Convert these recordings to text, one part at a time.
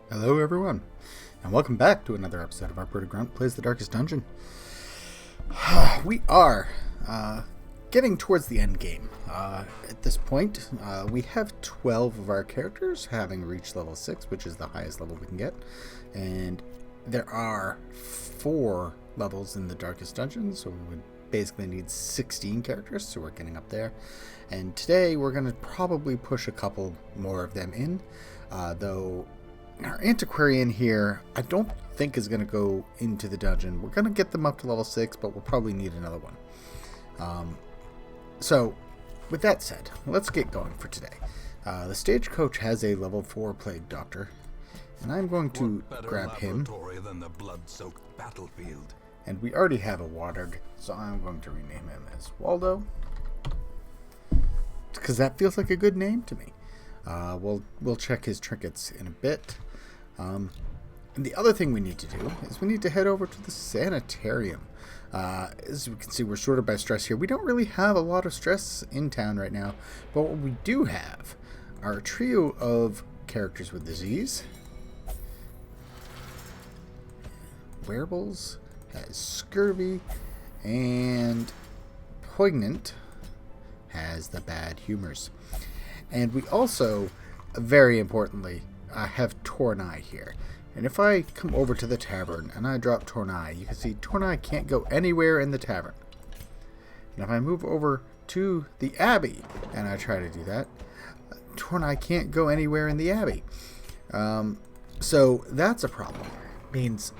Hello everyone, and welcome back to another episode of our Brooded Grunt Plays the Darkest Dungeon. We are getting towards the end game. At this point, we have 12 of our characters having reached level 6, which is the highest level we can get. And there are 4 levels in the Darkest Dungeon, so we would basically need 16 characters, so we're getting up there. And today we're going to probably push a couple more of them in, though our Antiquarian here, I don't think is going to go into the dungeon. We're going to get them up to level 6, but we'll probably need another one. So, with that said, let's get going for today. The stagecoach has a level 4 plague doctor, and I'm going to grab him. Than the blood-soaked battlefield. And we already have a Waterg, so I'm going to rename him as Waldo, because that feels like a good name to me. We'll check his trinkets in a bit. And the other thing we need to do is we need to head over to the sanitarium. As we can see, we're sorted by stress here. We don't really have a lot of stress in town right now, but what we do have are a trio of characters with disease. Wearables has scurvy, and Poignant has the bad humors. And we also, very importantly, have Tornai here. And if I come over to the tavern and I drop Tornai, you can see Tornai can't go anywhere in the tavern. And if I move over to the Abbey and I try to do that, Tornai can't go anywhere in the Abbey. So that's a problem. It means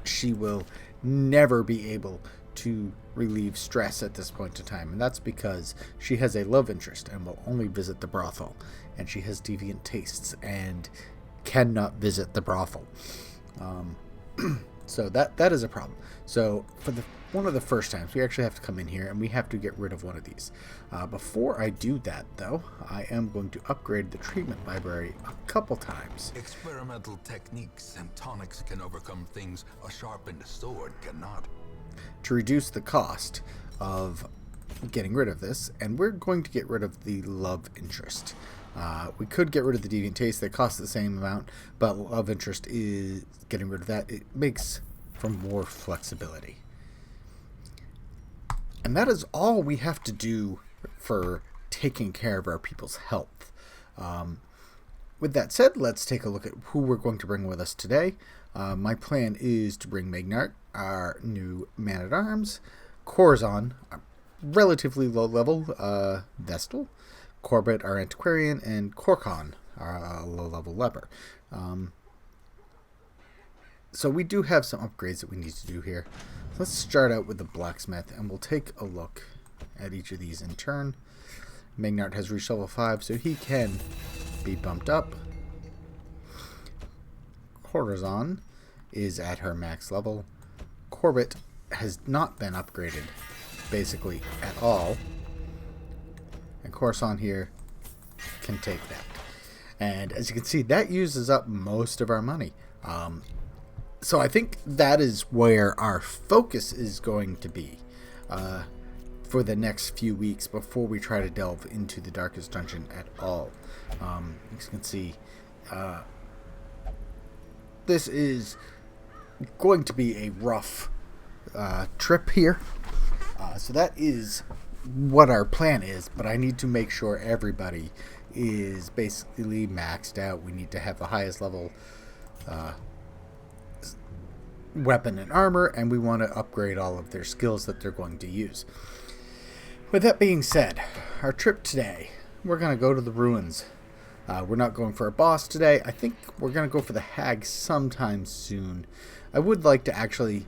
she will never be able to relieve stress at this point in time, and that's because she has a love interest and will only visit the brothel, and she has deviant tastes and cannot visit the brothel. So that is a problem. So for one of the first times, we actually have to come in here and we have to get rid of one of these. Before I do that, though, I am going to upgrade the treatment library a couple times. Experimental techniques and tonics can overcome things a sharpened sword cannot. To reduce the cost of getting rid of this, and we're going to get rid of the love interest. We could get rid of the deviant taste. They cost the same amount, but love interest is getting rid of that. It makes for more flexibility. And that is all we have to do for taking care of our people's health. With that said, let's take a look at who we're going to bring with us today. My plan is to bring Maignart, our new man-at-arms, Courcon, a relatively low-level Vestal, Corbet, our Antiquarian, and Courcon, our low-level Leper. So we do have some upgrades that we need to do here. Let's start out with the blacksmith, and we'll take a look at each of these in turn. Maignart has reached level 5, so he can be bumped up. Courazon is at her max level. Corbet has not been upgraded, basically, at all. And Courcon here can take that. And as you can see, that uses up most of our money. So I think that is where our focus is going to be for the next few weeks before we try to delve into the Darkest Dungeon at all. As you can see, this is going to be a rough trip here. So that is what our plan is, but I need to make sure everybody is basically maxed out. We need to have the highest level weapon and armor, and we want to upgrade all of their skills that they're going to use. With that being said, our trip today, we're going to go to the ruins. We're not going for a boss today. I think we're going to go for the hag sometime soon. I would like to actually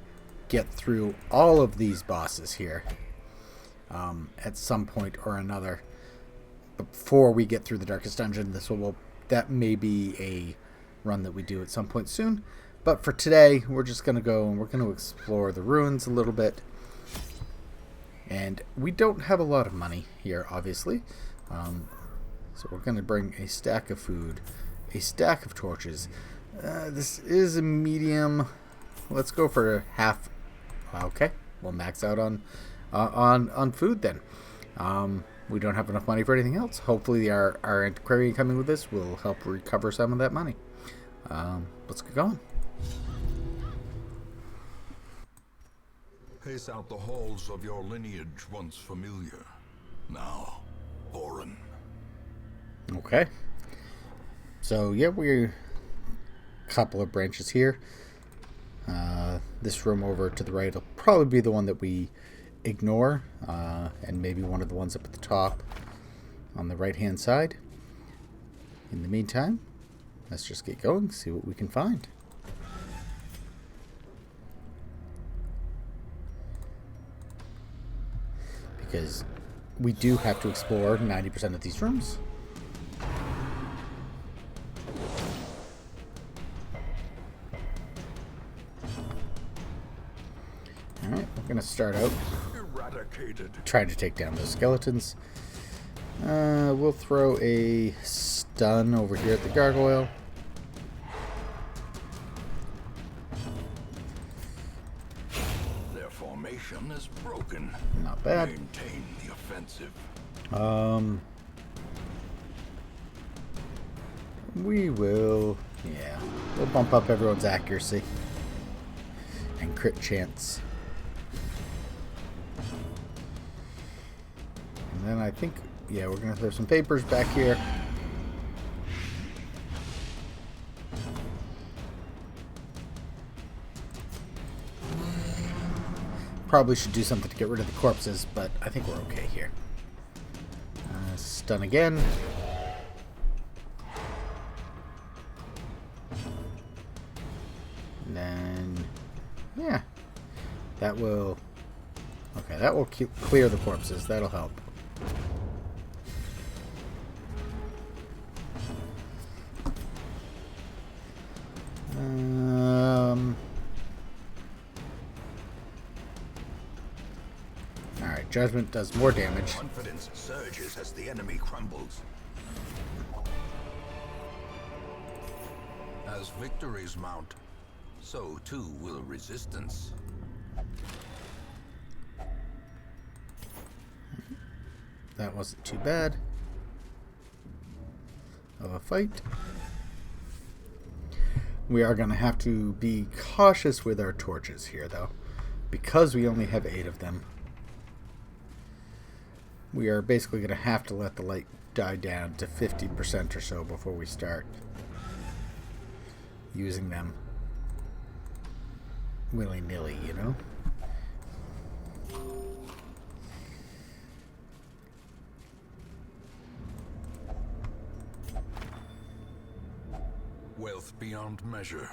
get through all of these bosses here at some point or another before we get through the Darkest Dungeon. That may be a run that we do at some point soon. But for today, we're just going to go and we're going to explore the ruins a little bit. And we don't have a lot of money here, obviously. So we're going to bring a stack of food, a stack of torches. This is a medium. Let's go for half. Okay, we'll max out on food then. We don't have enough money for anything else. Hopefully our Antiquarian coming with this will help recover some of that money. Let's get going. Pace out the halls of your lineage once familiar, now foreign. Okay. So yeah, we're a couple of branches here. This room over to the right will probably be the one that we ignore, and maybe one of the ones up at the top on the right hand side. In the meantime, let's just get going, see what we can find. Because we do have to explore 90% of these rooms. Alright, we're going to start out trying to take down those skeletons. We'll throw a stun over here at the gargoyle. Their formation is broken. Not bad. Maintain the offensive. We will, yeah, we'll bump up everyone's accuracy and crit chance. And then I think, yeah, we're going to throw some papers back here. Probably should do something to get rid of the corpses, but I think we're okay here. Stun again. And then, yeah, that will, okay, that will clear the corpses. That'll help. Alright, Judgment does more damage. Confidence surges as the enemy crumbles. As victories mount, so too will resistance. That wasn't too bad of a fight. We are going to have to be cautious with our torches here, though, because we only have 8 of them. We are basically going to have to let the light die down to 50% or so before we start using them willy-nilly, you know? Wealth beyond measure,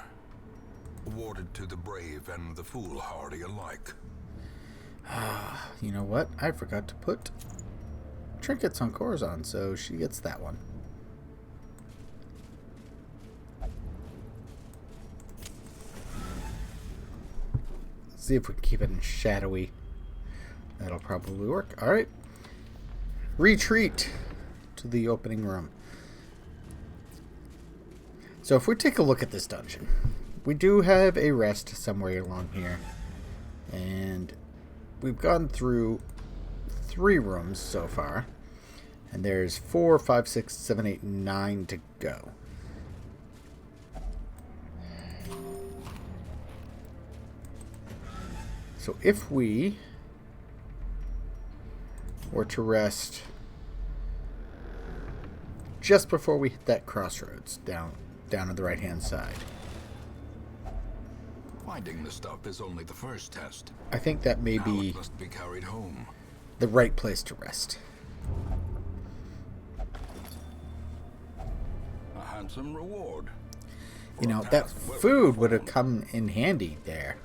awarded to the brave and the foolhardy alike. You know what? I forgot to put trinkets on Courcon, so she gets that one. Let's see if we can keep it in shadowy. That'll probably work. Alright. Retreat to the opening room. So if we take a look at this dungeon, we do have a rest somewhere along here. And we've gone through 3 rooms so far. And there's 4, 5, 6, 7, 8, 9 to go. So if we were to rest just before we hit that crossroads down on the right hand side, Finding the stuff is only the first test. I think that may Now be it must be carried home. the right place to rest. A handsome reward. You know, that food would have come in handy there.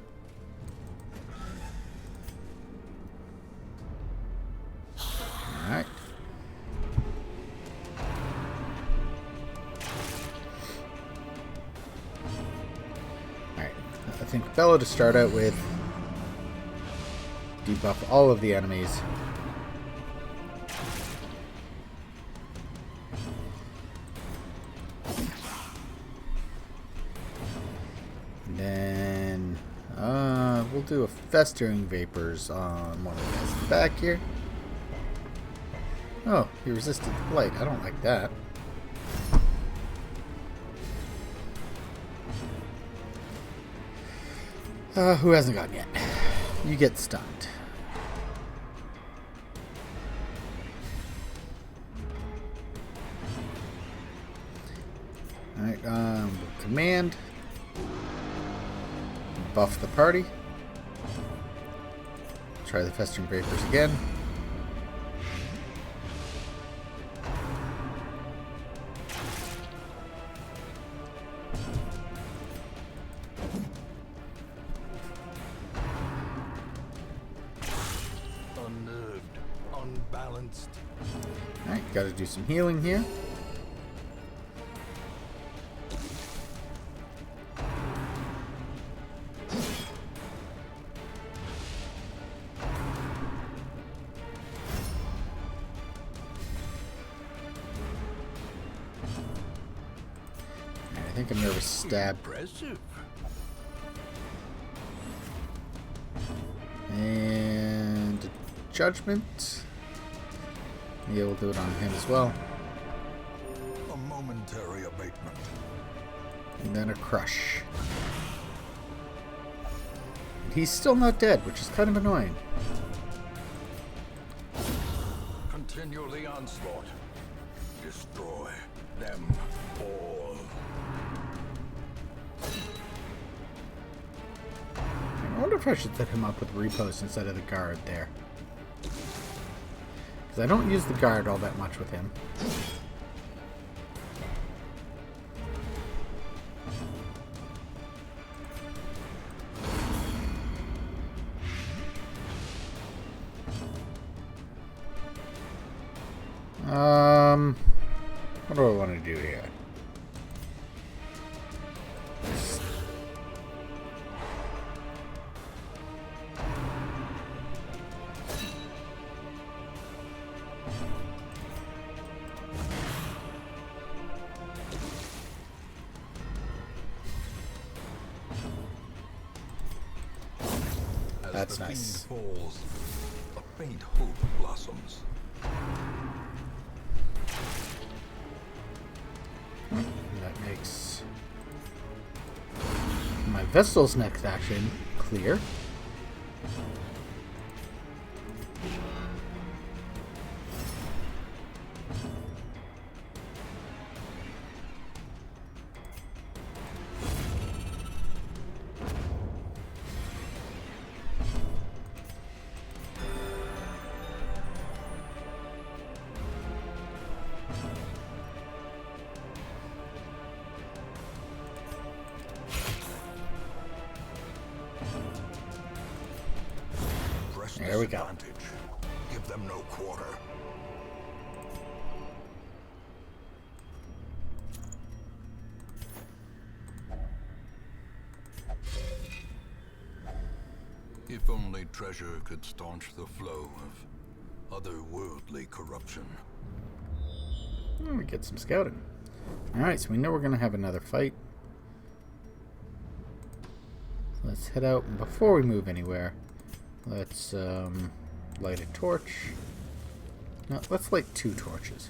Alright. Alright. I think Bella to start out with. Debuff all of the enemies. Then we'll do a festering vapors on one of the guys in the back here. Oh, he resisted the blight. I don't like that. Who hasn't gone yet? You get stunned. Alright, command. Buff the party. Try the Festering Vapors again. Unnerved, unbalanced. Alright, gotta do some healing here. I think a nervous stab. Impressive. And a judgment. Yeah, we'll do it on him as well. A momentary abatement. And then a crush. And he's still not dead, which is kind of annoying. Continue the onslaught. Destroy them all. I wonder if I should set him up with repost instead of the guard there. Because I don't use the guard all that much with him. What do I want to do here? That's nice. Falls, a faint hope blossoms. That makes my Vestal's next action clear. There we go. Give them no quarter. If only treasure could staunch the flow of otherworldly corruption. Oh, we get some scouting. Alright, so we know we're going to have another fight. Let's head out. And before we move anywhere, let's light a torch. No, let's light 2 torches.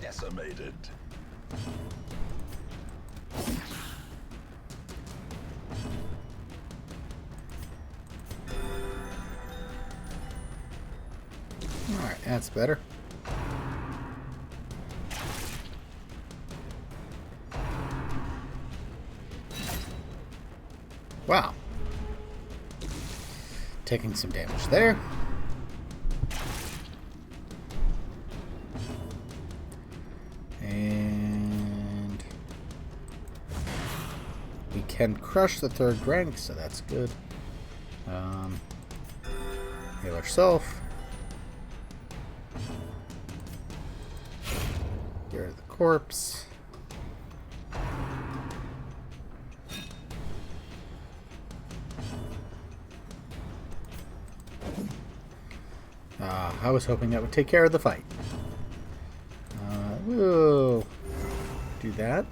Decimated. Alright, that's better. Wow. Taking some damage there. And we can crush the 3rd rank, so that's good. Heal ourselves. Here's the corpse. I was hoping that would take care of the fight. We'll do that.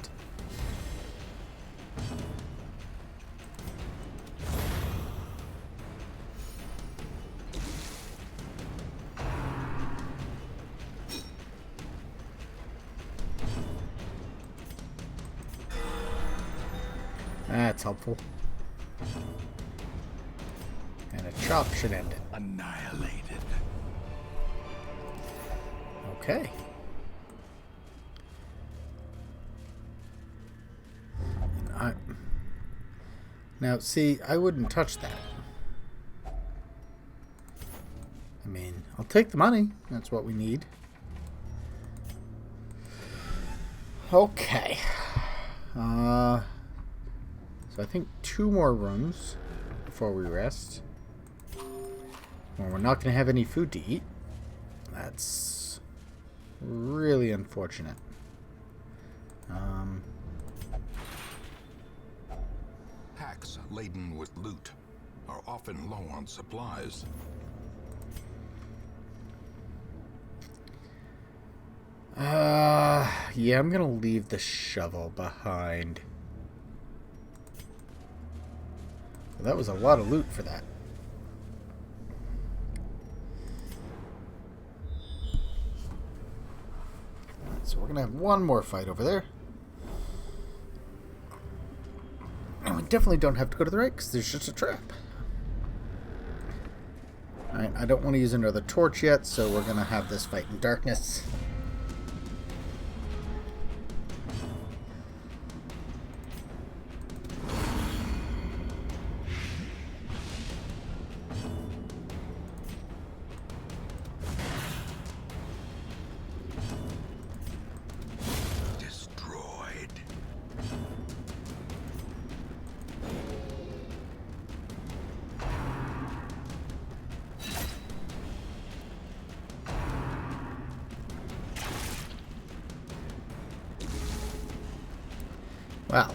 That's helpful. And a chop should end it. Annihilated. Okay. Now, see, I wouldn't touch that. I mean, I'll take the money. That's what we need. Okay. So I think 2 more rooms before we rest. Well, we're not going to have any food to eat. That's really unfortunate. Packs laden with loot are often low on supplies. Yeah, I'm gonna leave the shovel behind. Well, that was a lot of loot for that. So we're gonna have one more fight over there. And we definitely don't have to go to the right because there's just a trap. Alright, I don't want to use another torch yet, so we're gonna have this fight in darkness. Wow.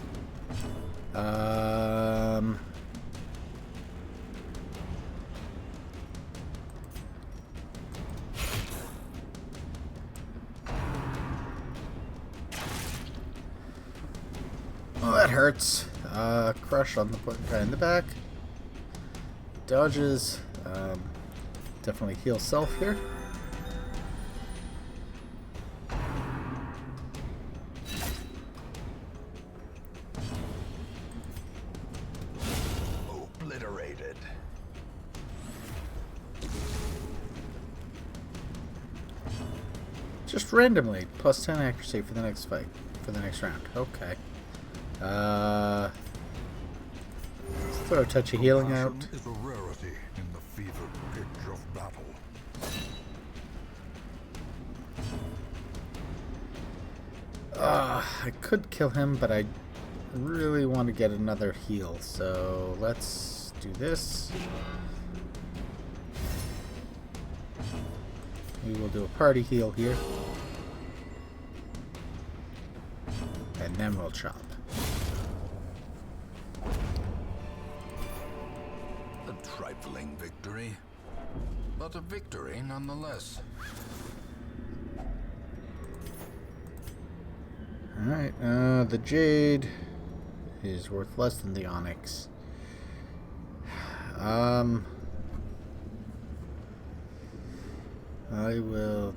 Well, that hurts. Crush on the guy in the back. Dodges. Definitely heal self here. Obliterated. Just randomly, plus 10 accuracy for the next fight, for the next round. Okay. Let's throw a touch of healing out. Is a rarity in the fever pitch of battle. I could kill him, but I really want to get another heal, so let's do this. We will do a party heal here. And then we'll chop. A trifling victory, but a victory nonetheless. Alright, the jade is worth less than the onyx. I will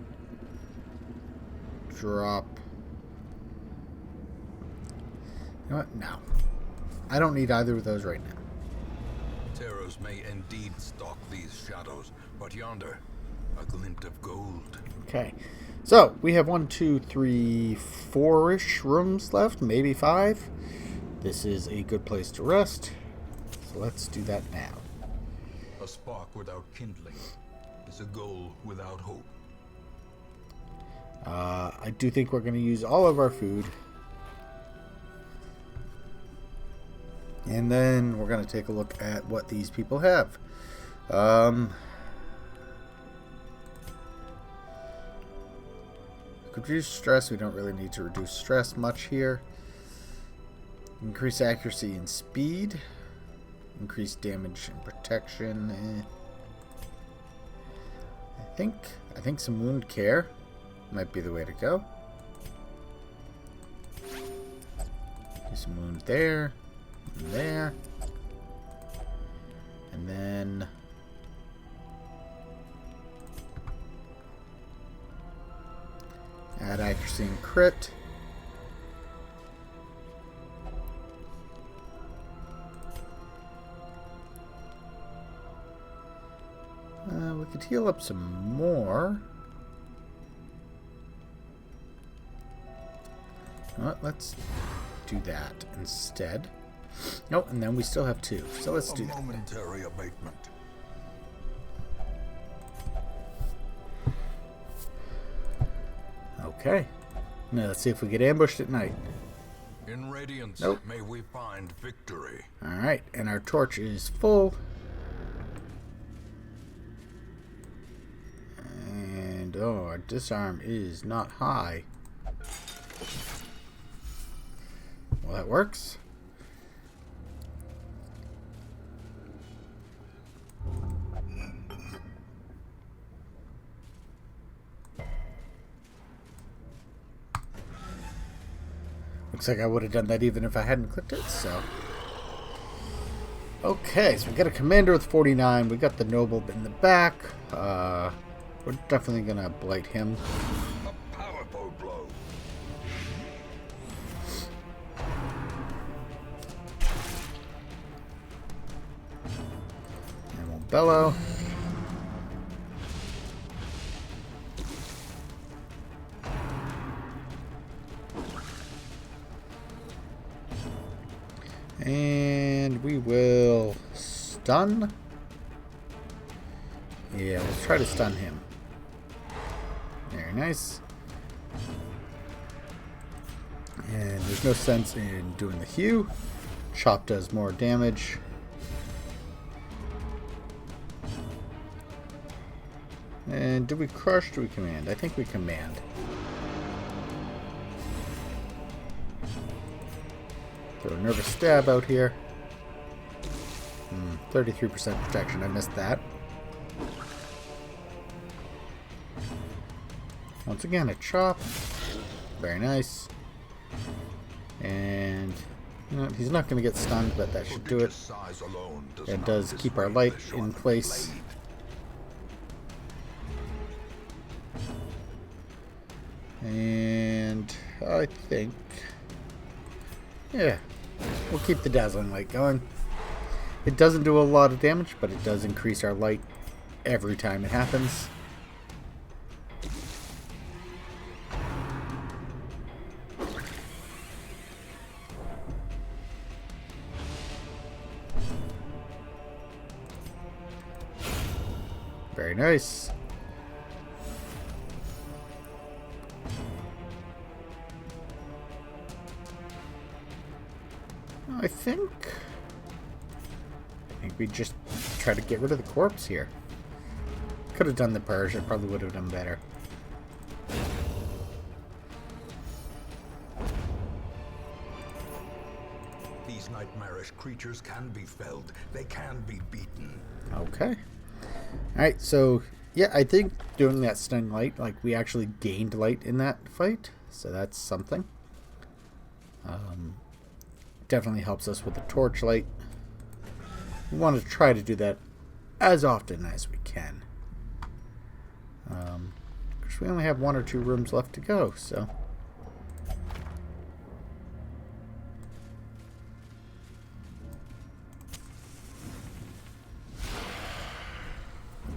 drop... You know what? No. I don't need either of those right now. Terrors may indeed stalk these shadows, but yonder, a glint of gold. Okay. So, we have 1, 2, 3, 4-ish rooms left, maybe 5. This is a good place to rest. So let's do that now. A spark without kindling is a goal without hope. I do think we're going to use all of our food. And then we're going to take a look at what these people have. Reduce stress. We don't really need to reduce stress much here. Increase accuracy and speed. Increase damage and protection. I think some wound care might be the way to go. Do some wound there, and there, and then add accuracy and crit. we could heal up some more. Well, let's do that instead. Nope, and then we still have 2. So let's do that. Momentary abatement. Okay. Now let's see if we get ambushed at night. In radiance, Nope. may we find victory. Alright, and our torch is full. And, oh, our disarm is not high. Well, that works. Looks like I would have done that even if I hadn't clicked it, so. Okay, so we got a commander with 49. We got the noble in the back. We're definitely going to blight him. A powerful blow. And we'll bellow. And we will stun. Yeah, let's try to stun him. Very nice. And there's no sense in doing the hew. Chop does more damage. And do we crush? Do we command? I think we command. Throw a nervous stab out here. 33% protection. I missed that. Once again, a chop. Very nice. And you know, he's not going to get stunned, but that should do it. It does keep our light in place. And I think, yeah, we'll keep the dazzling light going. It doesn't do a lot of damage, but it does increase our light every time it happens. Very nice. I think we just try to get rid of the corpse here. Could have done the purge. I probably would have done better. These nightmarish creatures can be felled. They can be beaten. Okay. Alright, so yeah, I think doing that stunning light, like we actually gained light in that fight. So that's something. Definitely helps us with the torchlight. We want to try to do that as often as we can. Because we only have 1 or 2 rooms left to go, so.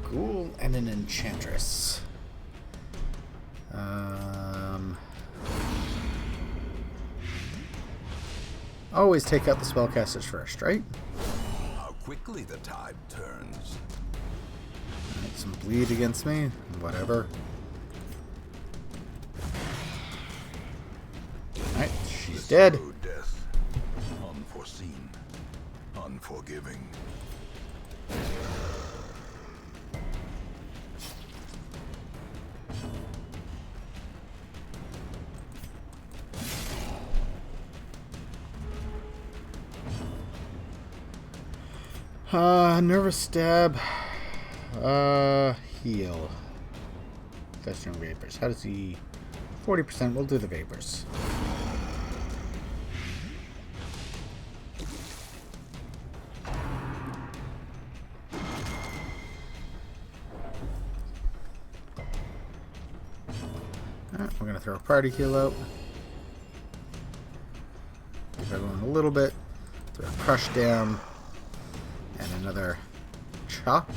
Ghoul and an enchantress. Always take out the spellcasters first, right? How quickly the tide turns. Right, some bleed against me. Whatever. Alright, she's dead. Slow death. Unforeseen. Unforgiving. Nervous stab. Heal. Festering vapors. How does he... 40%. We'll do the vapors. Alright, we're going to throw a party heal out. Give everyone a little bit. Throw a crush down. And another chop.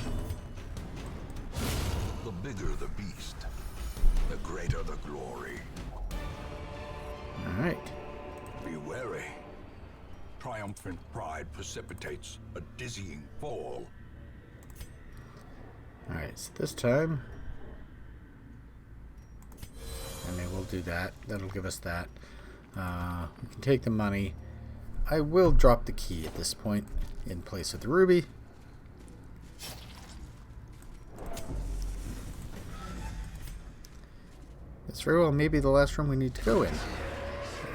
bigger the beast, the greater the glory. Alright. Be wary. Triumphant pride precipitates a dizzying fall. Alright, so this time... I mean, we'll do that. That'll give us that. We can take the money. I will drop the key at this point in place of the ruby. That's very well maybe the last room we need to go in.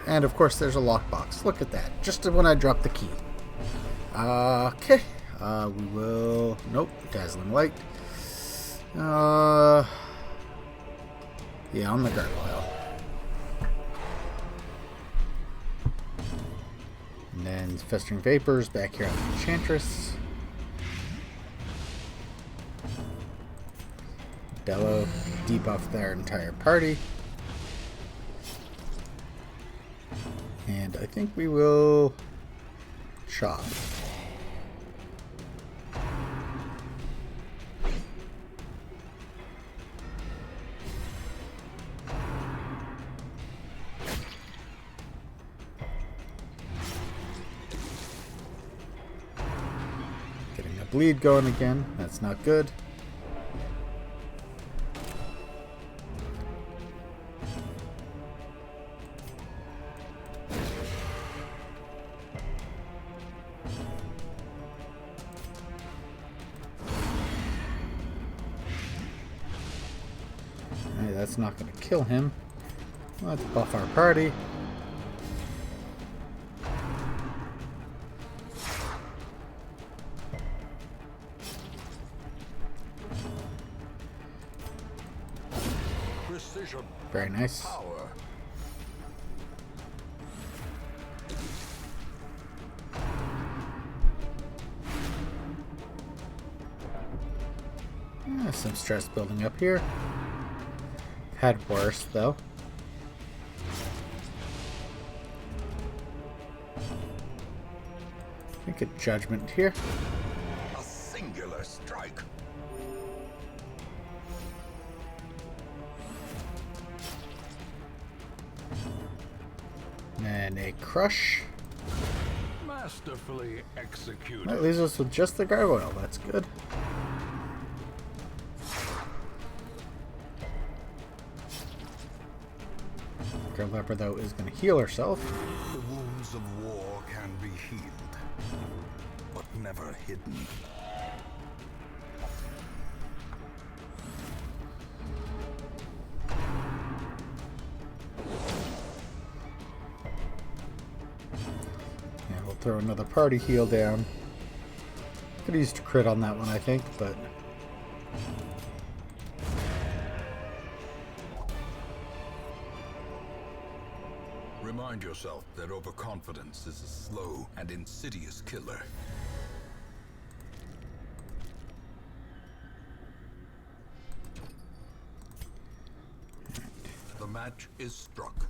And of course there's a lockbox. Look at that. Just when I drop the key. Okay. We will... Nope. Dazzling light. Yeah, on the gargoyle. And then festering vapors back here on the enchantress. Bellow, debuff their entire party. And I think we will chop. Getting a bleed going again. That's not good. That's not going to kill him. Let's buff our party. Precision. Very nice. Power. Some stress building up here. Had worse, though. I think a judgment here. A singular strike. And a crush. Masterfully executed. That leaves us with just the gargoyle. That's good. Our leper, though, is going to heal herself. The wounds of war can be healed, but never hidden. Yeah, we'll throw another party heal down. Could have used a crit on that one, I think, but... Remind yourself that overconfidence is a slow and insidious killer. The match is struck.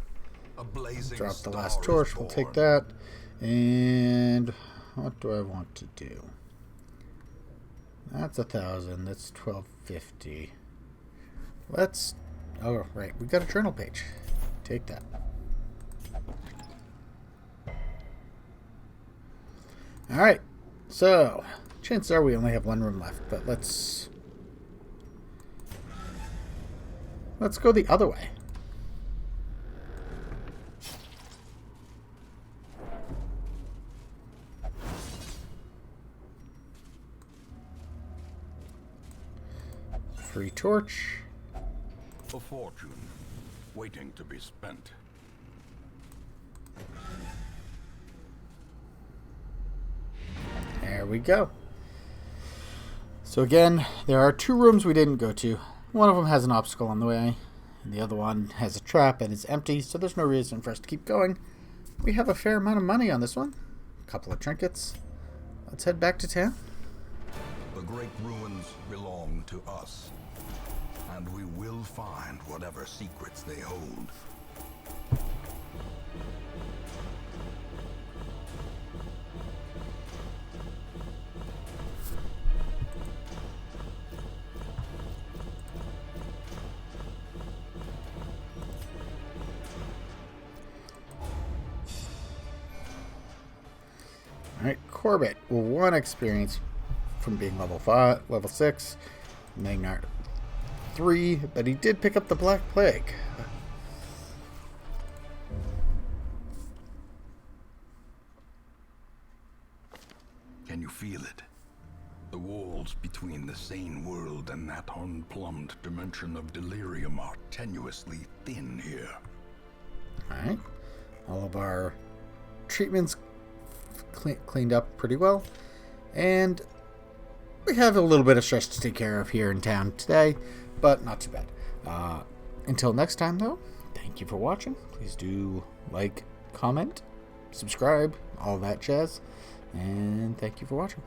A blazing Drop the star last is torch. We'll take born. that. And what do I want to do? That's 1,000. That's 1,250. Let's... Oh, right. We got a journal page. Take that. Alright. So, chances are we only have one room left, but let's go the other way. Free torch. A fortune waiting to be spent. There we go. So again, there are two rooms we didn't go to. One of them has an obstacle on the way, and the other one has a trap and is empty, so there's no reason for us to keep going. We have a fair amount of money on this one. A couple of trinkets. Let's head back to town. The great ruins belong to us, and we will find whatever secrets they hold. Alright, Corbet will 1 experience from being level 6. Maignart 3, but he did pick up the Black Plague. Can you feel it? The walls between the sane world and that unplumbed dimension of delirium are tenuously thin here. Alright. All of our treatments cleaned up pretty well. And we have a little bit of stress to take care of here in town today, but not too bad. Until next time, though, thank you for watching. Please do like, comment, subscribe, all that jazz. And thank you for watching.